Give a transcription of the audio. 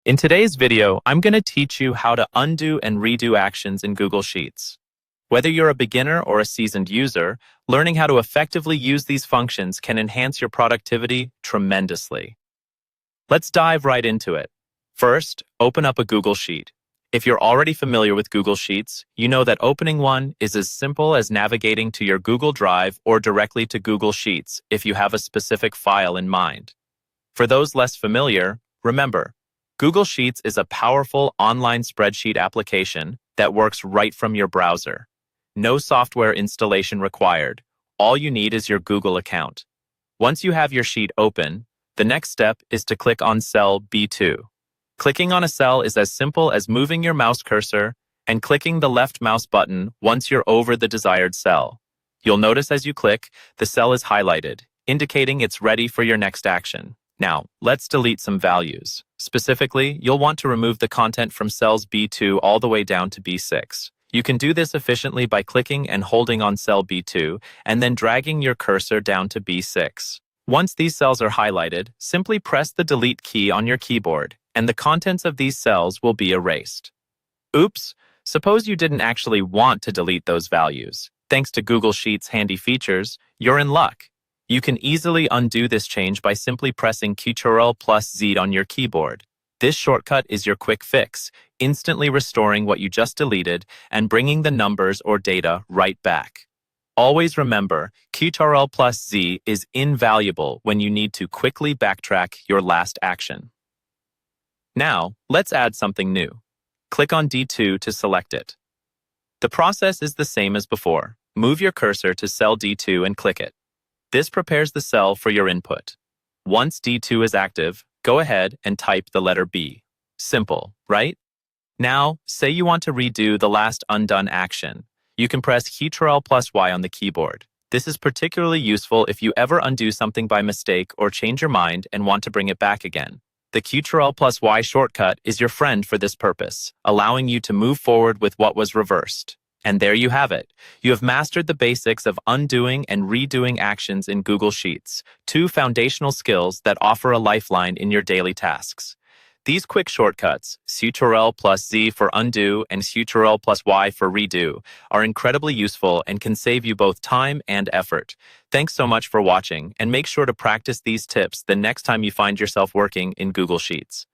In today's video, I'm going to teach you how to undo and redo actions in Google Sheets. Whether you're a beginner or a seasoned user, learning how to effectively use these functions can enhance your productivity tremendously. Let's dive right into it. First, open up a Google Sheet. If you're already familiar with Google Sheets, you know that opening one is as simple as navigating to your Google Drive or directly to Google Sheets if you have a specific file in mind. For those less familiar, remember, Google Sheets is a powerful online spreadsheet application that works right from your browser. No software installation required. All you need is your Google account. Once you have your sheet open, the next step is to click on cell B2. Clicking on a cell is as simple as moving your mouse cursor and clicking the left mouse button once you're over the desired cell. You'll notice as you click, the cell is highlighted, indicating it's ready for your next action. Now, let's delete some values. Specifically, you'll want to remove the content from cells B2 all the way down to B6. You can do this efficiently by clicking and holding on cell B2 and then dragging your cursor down to B6. Once these cells are highlighted, simply press the delete key on your keyboard, and the contents of these cells will be erased. Oops, suppose you didn't actually want to delete those values. Thanks to Google Sheets' handy features, you're in luck. You can easily undo this change by simply pressing Ctrl+Z on your keyboard. This shortcut is your quick fix, instantly restoring what you just deleted and bringing the numbers or data right back. Always remember, Ctrl+Z is invaluable when you need to quickly backtrack your last action. Now, let's add something new. Click on D2 to select it. The process is the same as before. Move your cursor to cell D2 and click it. This prepares the cell for your input. Once D2 is active, go ahead and type the letter B. Simple, right? Now, say you want to redo the last undone action. You can press Ctrl+Y on the keyboard. This is particularly useful if you ever undo something by mistake or change your mind and want to bring it back again. The Ctrl+Y shortcut is your friend for this purpose, allowing you to move forward with what was reversed. And there you have it. You have mastered the basics of undoing and redoing actions in Google Sheets, two foundational skills that offer a lifeline in your daily tasks. These quick shortcuts, Ctrl+Z for undo and Ctrl+Y for redo, are incredibly useful and can save you both time and effort. Thanks so much for watching, and make sure to practice these tips the next time you find yourself working in Google Sheets.